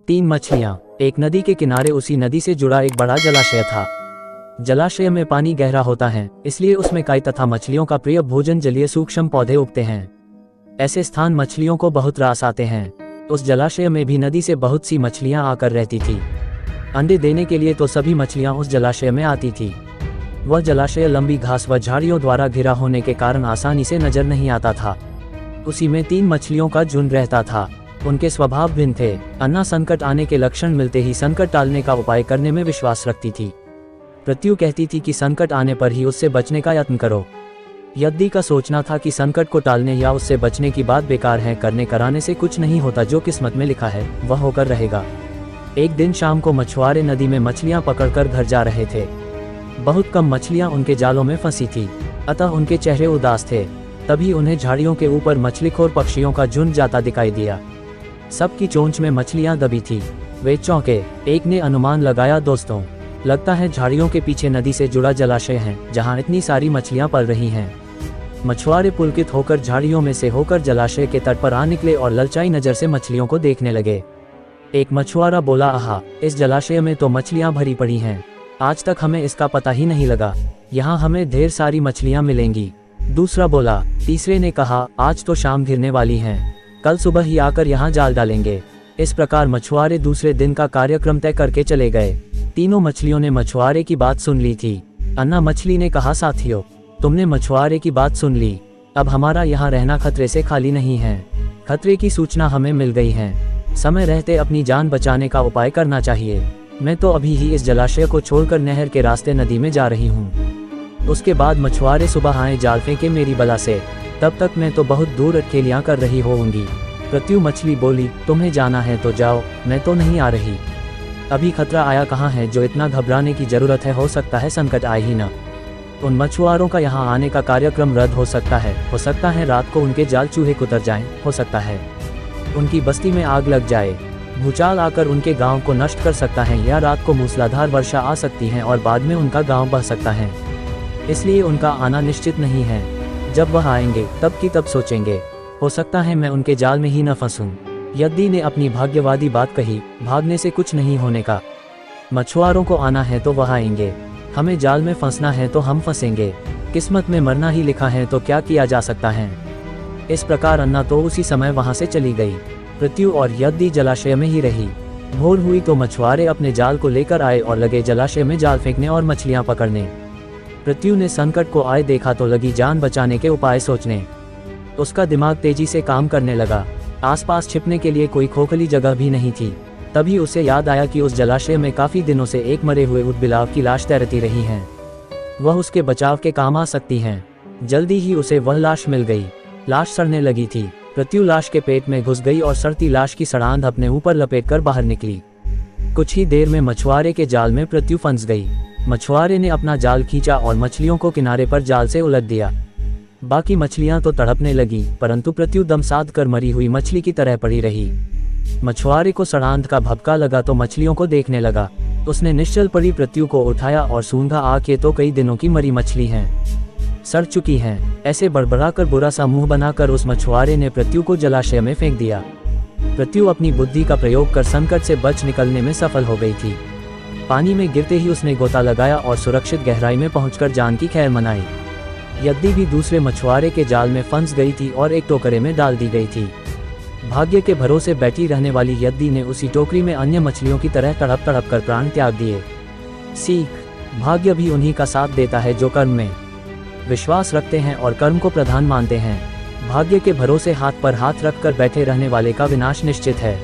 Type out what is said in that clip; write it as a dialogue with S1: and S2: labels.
S1: तीन मछलियां। एक नदी के किनारे उसी नदी से जुड़ा एक बड़ा जलाशय था। जलाशय में पानी गहरा होता है, इसलिए उसमें काई तथा मछलियों का प्रिय भोजन जलीय सूक्ष्म पौधे उगते हैं। ऐसे स्थान मछलियों को बहुत रास आते हैं। उस जलाशय में भी नदी से बहुत सी मछलियां आकर रहती थी। अंडे देने के लिए तो सभी मछलियां उस जलाशय में आती थी। वह जलाशय लंबी घास व झाड़ियों द्वारा घिरा होने के कारण आसानी से नजर नहीं आता था। उसी में तीन मछलियों का झुंड रहता था। उनके स्वभाव भिन्न थे। अन्ना संकट आने के लक्षण मिलते ही संकट टालने का उपाय करने में विश्वास रखती थी। प्रत्यु कहती थी कि संकट आने पर ही उससे बचने का यत्न करो। यद्दी का सोचना था कि संकट को टालने या उससे बचने की बात बेकार है, करने कराने से कुछ नहीं होता, जो किस्मत में लिखा है वह होकर रहेगा। एक दिन शाम को मछुआरे नदी में मछलियां पकड़कर घर जा रहे थे। बहुत कम मछलियां उनके जालों में फंसी थी, अतः उनके चेहरे उदास थे। तभी उन्हें झाड़ियों के ऊपर मछलीखोर पक्षियों का झुंड जाता दिखाई दिया। सबकी चोंच में मछलियां दबी थी। वे चौंके। एक ने अनुमान लगाया, दोस्तों, लगता है झाड़ियों के पीछे नदी से जुड़ा जलाशय है, जहां इतनी सारी मछलियां पल रही हैं। मछुआरे पुलकित होकर झाड़ियों में से होकर जलाशय के तट पर आ निकले और ललचाई नजर से मछलियों को देखने लगे। एक मछुआरा बोला, आहा, इस जलाशय में तो मछलियां भरी पड़ी हैं। आज तक हमें इसका पता ही नहीं लगा। यहाँ हमें ढेर सारी मछलियां मिलेंगी। दूसरा बोला। तीसरे ने कहा, आज तो शाम घिरने वाली है, कल सुबह ही आकर यहाँ जाल डालेंगे। इस प्रकार मछुआरे दूसरे दिन का कार्यक्रम तय करके चले गए। तीनों मछलियों ने मछुआरे की बात सुन ली थी। अन्ना मछली ने कहा, साथियों, तुमने मछुआरे की बात सुन ली। अब हमारा यहाँ रहना खतरे से खाली नहीं है। खतरे की सूचना हमें मिल गई है। समय रहते अपनी जान बचाने का उपाय करना चाहिए। मैं तो अभी ही इस जलाशय को छोड़कर नहर के रास्ते नदी में जा रही हूँ। उसके बाद मछुआरे सुबह आए जाल फेंके मेरी बला से, तब तक मैं तो बहुत दूर अटकेलियाँ कर रही होंगी। प्रत्यु मछली बोली, तुम्हें जाना है तो जाओ, मैं तो नहीं आ रही। अभी खतरा आया कहाँ है जो इतना घबराने की जरूरत है। हो सकता है संकट आए ही न। उन मछुआरों का यहाँ आने का कार्यक्रम रद्द हो सकता है रात को उनके जाल चूहे कुतर जाएं, हो सकता है उनकी बस्ती में आग लग जाए, भूचाल आकर उनके गांव को नष्ट कर सकता है, या रात को मूसलाधार वर्षा आ सकती है और बाद में उनका गांव बह सकता है। इसलिए उनका आना निश्चित नहीं है। जब वह आएंगे तब की तब सोचेंगे। हो सकता है मैं उनके जाल में ही न फंसूं। यद्दी ने अपनी भाग्यवादी बात कही, भागने से कुछ नहीं होने का। मछुआरों को आना है तो वह आएंगे, हमें जाल में फंसना है तो हम फंसेंगे। किस्मत में मरना ही लिखा है तो क्या किया जा सकता है। इस प्रकार अन्ना तो उसी समय वहां से चली गई। प्रत्यु और यद्दी जलाशय में ही रही। भोर हुई तो मछुआरे अपने जाल को लेकर आए और लगे जलाशय में जाल फेंकने और मछलियां पकड़ने। प्रत्यु ने संकट को आए देखा तो लगी जान बचाने के उपाय सोचने। उसका दिमाग तेजी से काम करने लगा। आसपास छिपने के लिए कोई खोखली जगह भी नहीं थी। तभी उसे याद आया कि उस जलाशय में काफी दिनों से एक मरे हुए ऊदबिलाव की लाश तैरती रही है। वह उसके बचाव के काम आ सकती है। जल्दी ही उसे वह लाश मिल गई। लाश सड़ने लगी थी। प्रत्यु लाश के पेट में घुस गई और सड़ती लाश की सड़ांध अपने ऊपर लपेटकर बाहर निकली। कुछ ही देर में मछुआरे के जाल में प्रत्यु फंस गई। मछुआरे ने अपना जाल खींचा और मछलियों को किनारे पर जाल से उलट दिया। बाकी मछलियां तो तड़पने लगी, परंतु प्रत्यु दम साध कर मरी हुई मछली की तरह पड़ी रही। मछुआरे को सड़ांध का भभका लगा तो मछलियों को देखने लगा। उसने निश्चल पड़ी प्रत्यु को उठाया और सूंघा, आके तो कई दिनों की मरी मछली है, सड़ चुकी है। ऐसे बड़बड़ाकर बुरा सा मुंह बनाकर उस मछुआरे ने प्रत्यु को जलाशय में फेंक दिया। प्रत्यु अपनी बुद्धि का प्रयोग कर संकट से बच निकलने में सफल हो गई थी। पानी में गिरते ही उसने गोता लगाया और सुरक्षित गहराई में पहुंचकर जान की खैर मनाई। यद्दी भी दूसरे मछुआरे के जाल में फंस गई थी और एक टोकरे में डाल दी गई थी। भाग्य के भरोसे बैठी रहने वाली यद्दी ने उसी टोकरी में अन्य मछलियों की तरह तड़प तड़प कर प्राण त्याग दिए। सीख, भाग्य भी उन्हीं का साथ देता है जो कर्म में विश्वास रखते हैं और कर्म को प्रधान मानते हैं। भाग्य के भरोसे हाथ पर हाथ रखकर बैठे रहने वाले का विनाश निश्चित है।